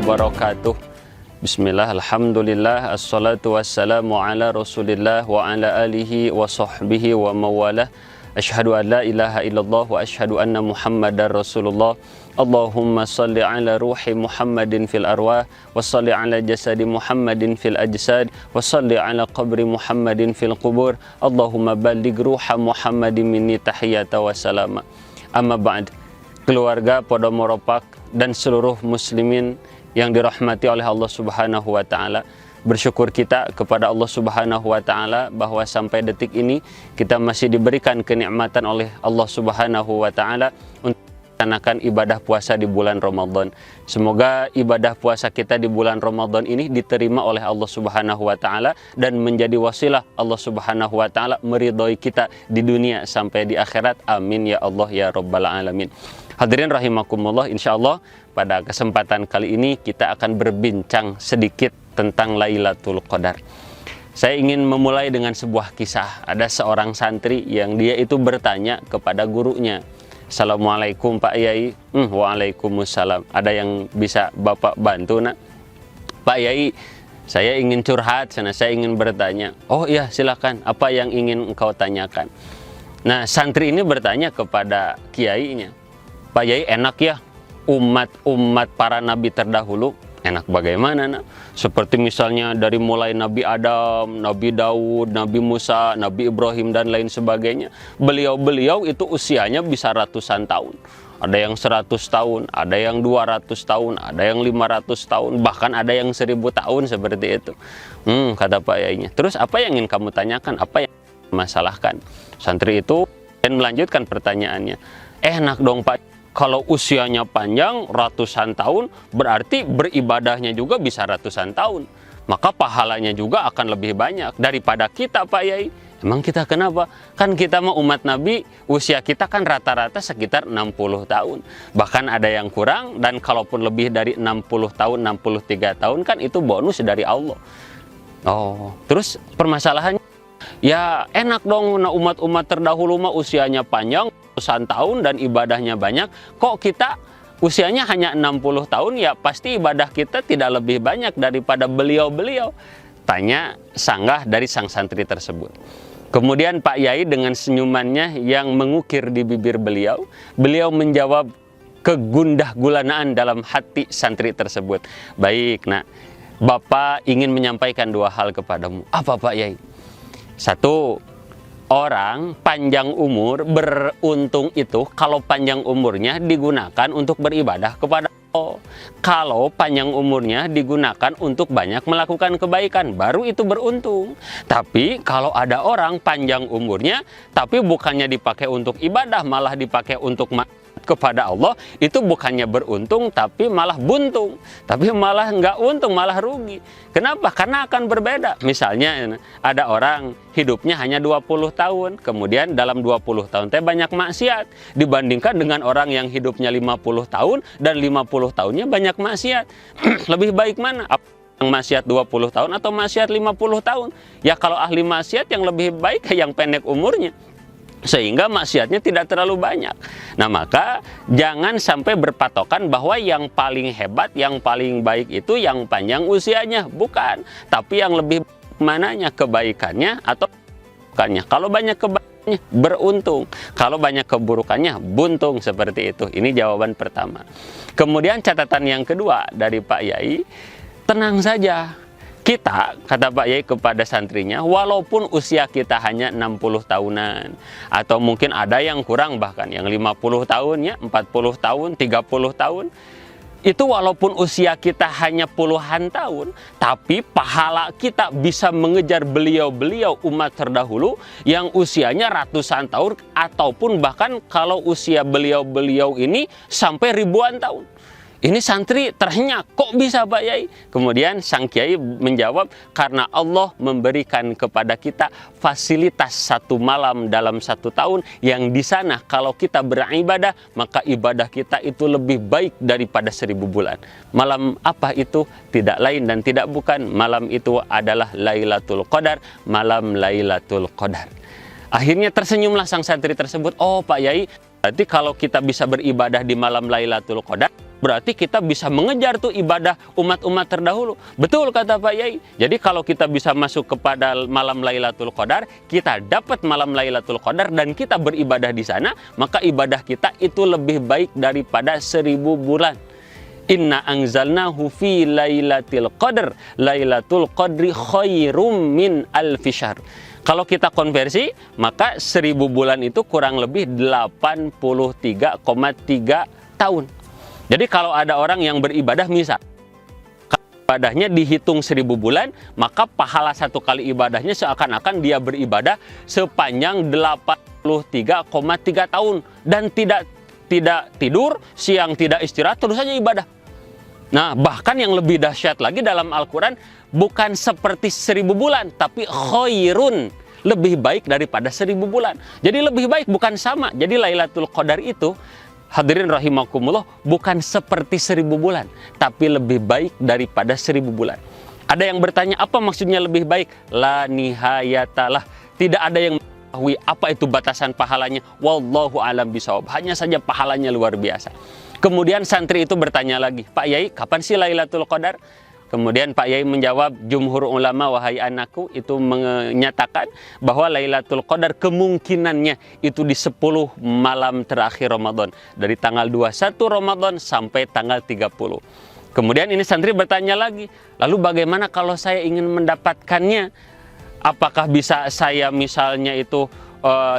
wabarakatuh. Bismillah, alhamdulillah, assalatu wassalamu ala rasulillah wa ala alihi wa sahbihi wa mawalah. Asyhadu an la ilaha illallah wa asyhadu anna muhammadar rasulullah. Allahumma salli ala ruhi Muhammadin fil arwah wa salli ala jasadi Muhammadin fil ajsad wa salli ala qabri Muhammadin fil qubur. Allahumma balligh ruha Muhammadin minni tahiyata wa salama. Amma ba'd. Keluarga Podomoropak dan seluruh muslimin yang dirahmati oleh Allah Subhanahu wa taala, bersyukur kita kepada Allah Subhanahu wa taala bahwa sampai detik ini kita masih diberikan kenikmatan oleh Allah Subhanahu wa taala untuk melaksanakan ibadah puasa di bulan Ramadan. Semoga ibadah puasa kita di bulan Ramadan ini diterima oleh Allah Subhanahu wa taala dan menjadi wasilah Allah Subhanahu wa taala meridhoi kita di dunia sampai di akhirat. Amin ya Allah ya rabbal alamin. Hadirin rahimakumullah, insyaallah pada kesempatan kali ini kita akan berbincang sedikit tentang Lailatul Qadar. Saya ingin memulai dengan sebuah kisah. Ada seorang santri yang dia itu bertanya kepada gurunya, "Assalamualaikum Pak Yai." Waalaikumsalam. Ada yang bisa Bapak bantu, nak? "Pak Yai, saya ingin curhat, saya ingin bertanya." "Oh iya, silakan. Apa yang ingin engkau tanyakan?" Nah, santri ini bertanya kepada kiainya, "Pak Yai, enak ya umat para nabi terdahulu?" "Enak bagaimana, nak?" "Seperti misalnya dari mulai Nabi Adam, Nabi Daud, Nabi Musa, Nabi Ibrahim dan lain sebagainya. Beliau-beliau itu usianya bisa ratusan tahun. Ada yang 100 tahun, ada yang 200 tahun, ada yang 500 tahun, bahkan ada yang 1000 tahun seperti itu." Kata Pak Yainya. "Terus apa yang ingin kamu tanyakan? Apa yang masalahkan?" Santri itu dan melanjutkan pertanyaannya. "Enak dong Pak. Kalau usianya panjang ratusan tahun, berarti beribadahnya juga bisa ratusan tahun. Maka pahalanya juga akan lebih banyak daripada kita, Pak Yai." "Emang kita kenapa? Kan kita mah umat Nabi, usia kita kan rata-rata sekitar 60 tahun. Bahkan ada yang kurang, dan kalaupun lebih dari 60 tahun, 63 tahun kan itu bonus dari Allah." "Oh, terus permasalahannya?" "Ya enak dong, nah umat-umat terdahulu mah usianya panjang, ratusan tahun dan ibadahnya banyak. Kok kita usianya hanya 60 tahun, ya pasti ibadah kita tidak lebih banyak daripada beliau-beliau?" Tanya sanggah dari sang santri tersebut. Kemudian Pak Yai dengan senyumannya yang mengukir di bibir beliau menjawab kegundah gulanaan dalam hati santri tersebut. "Baik, nak, Bapak ingin menyampaikan 2 hal kepadamu." "Apa Pak Yai?" "Satu, orang panjang umur beruntung itu kalau panjang umurnya digunakan untuk beribadah kepada Allah. Kalau panjang umurnya digunakan untuk banyak melakukan kebaikan, baru itu beruntung. Tapi kalau ada orang panjang umurnya tapi bukannya dipakai untuk ibadah, malah dipakai untuk kepada Allah, itu bukannya beruntung tapi malah buntung, tapi malah nggak untung, malah rugi. Kenapa? Karena akan berbeda. Misalnya ada orang hidupnya hanya 20 tahun, kemudian dalam 20 tahun teh banyak maksiat, dibandingkan dengan orang yang hidupnya 50 tahun dan 50 tahunnya banyak maksiat. Lebih baik mana? Yang maksiat 20 tahun atau maksiat 50 tahun? Ya kalau ahli maksiat yang lebih baik yang pendek umurnya, sehingga maksiatnya tidak terlalu banyak. Nah, maka jangan sampai berpatokan bahwa yang paling hebat, yang paling baik itu yang panjang usianya. Bukan. Tapi yang lebih mananya, kebaikannya atau keburukannya. Kalau banyak kebaikannya, beruntung. Kalau banyak keburukannya, buntung. Seperti itu. Ini jawaban pertama. Kemudian catatan yang kedua dari Pak Yai, tenang saja. Kita, kata Pak Yai kepada santrinya, walaupun usia kita hanya 60 tahunan, atau mungkin ada yang kurang bahkan, yang 50 tahun, ya, 40 tahun, 30 tahun, itu walaupun usia kita hanya puluhan tahun, tapi pahala kita bisa mengejar beliau-beliau umat terdahulu yang usianya ratusan tahun, ataupun bahkan kalau usia beliau-beliau ini sampai ribuan tahun. Ini santri terhenyak, "Kok bisa Pak Yai?" Kemudian sang kiai menjawab, "Karena Allah memberikan kepada kita fasilitas 1 malam dalam 1 tahun, yang di sana kalau kita beribadah, maka ibadah kita itu lebih baik daripada 1000 bulan. Malam apa itu? Tidak lain dan tidak bukan, malam itu adalah Lailatul Qadar, malam Lailatul Qadar." Akhirnya tersenyumlah sang santri tersebut. "Oh Pak Yai, berarti kalau kita bisa beribadah di malam Lailatul Qadar, berarti kita bisa mengejar tuh ibadah umat-umat terdahulu. Betul kata Pak Yai. Jadi kalau kita bisa masuk kepada malam Lailatul Qadar, kita dapat malam Lailatul Qadar dan kita beribadah di sana, maka ibadah kita itu lebih baik daripada 1000 bulan. Inna anzalnahu fi lailatul qadr, lailatul qadri khairum min alfi syahr. Kalau kita konversi, maka 1000 bulan itu kurang lebih 83,3 tahun. Jadi kalau ada orang yang beribadah, misal ibadahnya dihitung 1000 bulan, maka pahala satu kali ibadahnya seakan-akan dia beribadah sepanjang 83,3 tahun. Dan tidak tidur, siang tidak istirahat, terus saja ibadah. Nah, bahkan yang lebih dahsyat lagi dalam Al-Quran, bukan seperti 1000 bulan, tapi khairun, lebih baik daripada 1000 bulan. Jadi lebih baik, bukan sama. Jadi Lailatul Qadar itu, hadirin rahimakumullah, bukan seperti 1000 bulan, tapi lebih baik daripada 1000 bulan. Ada yang bertanya, apa maksudnya lebih baik? La nihayatalah. Tidak ada yang mengetahui apa itu batasan pahalanya. Wallahu alam bisawab. Hanya saja pahalanya luar biasa. Kemudian santri itu bertanya lagi, Pak Yai, kapan sih Lailatul Qadar? Kemudian Pak Yai menjawab, jumhur ulama wahai anakku itu menyatakan bahwa Lailatul Qadar kemungkinannya itu di 10 malam terakhir Ramadan. Dari tanggal 21 Ramadan sampai tanggal 30. Kemudian ini santri bertanya lagi, lalu bagaimana kalau saya ingin mendapatkannya? Apakah bisa saya misalnya itu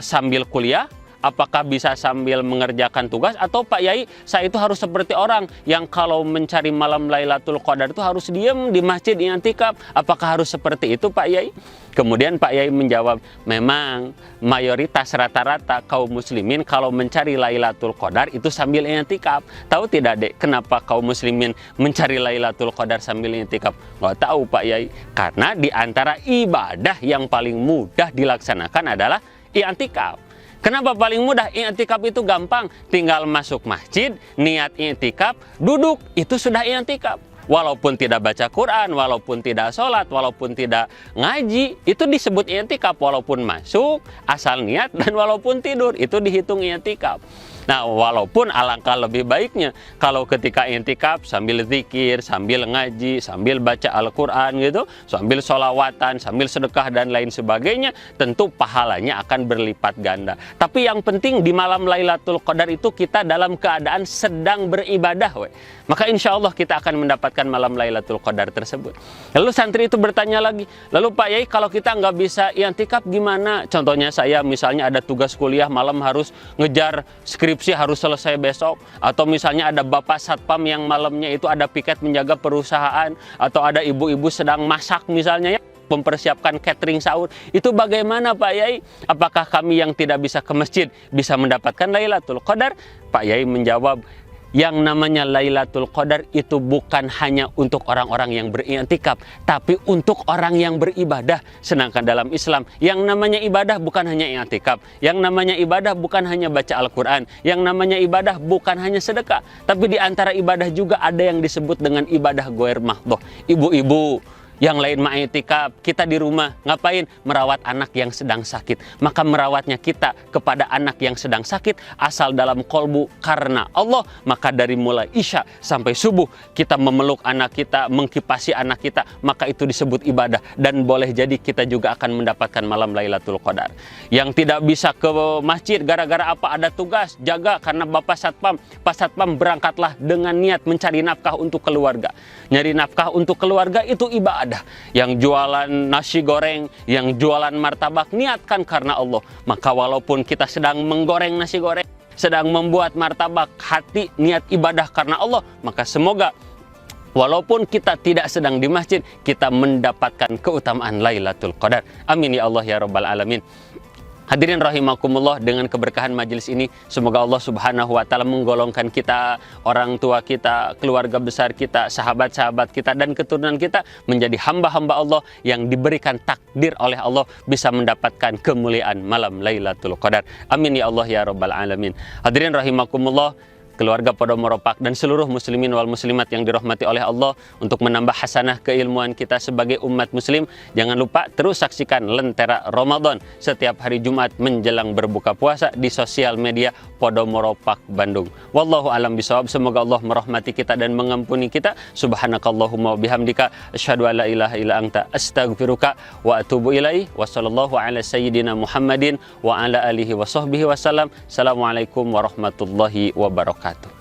sambil kuliah? Apakah bisa sambil mengerjakan tugas? Atau Pak Yai, saya itu harus seperti orang yang kalau mencari malam Lailatul Qadar itu harus diam di masjid i'tikaf. Apakah harus seperti itu Pak Yai? Kemudian Pak Yai menjawab, memang mayoritas rata-rata kaum muslimin kalau mencari Lailatul Qadar itu sambil i'tikaf. Tahu tidak Dek, kenapa kaum muslimin mencari Lailatul Qadar sambil i'tikaf? Nggak tahu Pak Yai. Karena di antara ibadah yang paling mudah dilaksanakan adalah i'tikaf. Kenapa paling mudah? I'tikaf itu gampang, tinggal masuk masjid, niat i'tikaf, duduk, itu sudah i'tikaf. Walaupun tidak baca Quran, walaupun tidak sholat, walaupun tidak ngaji, itu disebut i'tikaf. Walaupun masuk, asal niat, dan walaupun tidur, itu dihitung i'tikaf. Nah, walaupun alangkah lebih baiknya kalau ketika i'tikaf sambil zikir, sambil ngaji, sambil baca Al-Quran gitu, sambil sholawatan, sambil sedekah dan lain sebagainya, tentu pahalanya akan berlipat ganda. Tapi yang penting di malam Lailatul Qadar itu kita dalam keadaan sedang beribadah. Maka insya Allah kita akan mendapatkan malam Lailatul Qadar tersebut. Lalu santri itu bertanya lagi, lalu Pak Yai kalau kita nggak bisa i'tikaf gimana? Contohnya saya misalnya ada tugas kuliah malam harus ngejar skripsi, harus selesai besok, atau misalnya ada bapak satpam yang malamnya itu ada piket menjaga perusahaan, atau ada ibu-ibu sedang masak misalnya ya, mempersiapkan catering sahur, itu bagaimana Pak Yai? Apakah kami yang tidak bisa ke masjid bisa mendapatkan Lailatul Qadar? Pak Yai menjawab, yang namanya Lailatul Qadar itu bukan hanya untuk orang-orang yang beriktikaf, tapi untuk orang yang beribadah. Sedangkan dalam Islam, yang namanya ibadah bukan hanya i'tikaf, yang namanya ibadah bukan hanya baca Al-Quran, yang namanya ibadah bukan hanya sedekah, tapi di antara ibadah juga ada yang disebut dengan ibadah ghair mahdhah. Ibu-ibu yang lain ma'iktikaf, kita di rumah ngapain? Merawat anak yang sedang sakit. Maka merawatnya kita kepada anak yang sedang sakit asal dalam kolbu karena Allah. Maka dari mulai isya sampai subuh kita memeluk anak kita, mengkipasi anak kita, maka itu disebut ibadah. Dan boleh jadi kita juga akan mendapatkan malam Lailatul Qadar. Yang tidak bisa ke masjid gara-gara apa? Ada tugas, jaga karena bapak satpam. Pak satpam berangkatlah dengan niat mencari nafkah untuk keluarga. Nyari nafkah untuk keluarga itu ibadah. Yang jualan nasi goreng, yang jualan martabak, niatkan karena Allah. Maka walaupun kita sedang menggoreng nasi goreng, sedang membuat martabak, hati niat ibadah karena Allah, maka semoga walaupun kita tidak sedang di masjid, kita mendapatkan keutamaan Lailatul Qadar. Amin ya Allah ya Rabbal Alamin. Hadirin rahimakumullah, dengan keberkahan majelis ini semoga Allah Subhanahu wa taala menggolongkan kita, orang tua kita, keluarga besar kita, sahabat-sahabat kita dan keturunan kita menjadi hamba-hamba Allah yang diberikan takdir oleh Allah bisa mendapatkan kemuliaan malam Lailatul Qadar. Amin ya Allah ya Rabbal Alamin. Hadirin rahimakumullah, keluarga Podomoro Park dan seluruh muslimin wal muslimat yang dirahmati oleh Allah, untuk menambah hasanah keilmuan kita sebagai umat muslim. Jangan lupa terus saksikan Lentera Ramadan setiap hari Jumat menjelang berbuka puasa di sosial media Podomoro Park Bandung. Wallahu alam bisawab. Semoga Allah merahmati kita dan mengampuni kita. Subhanakallahumma bihamdika asyhadu an la ilaha illa anta astaghfiruka wa atubu ilaih. Wa sallallahu ala sayyidina Muhammadin wa ala alihi wa sahbihi wasallam. Assalamualaikum warahmatullahi wabarakatuh.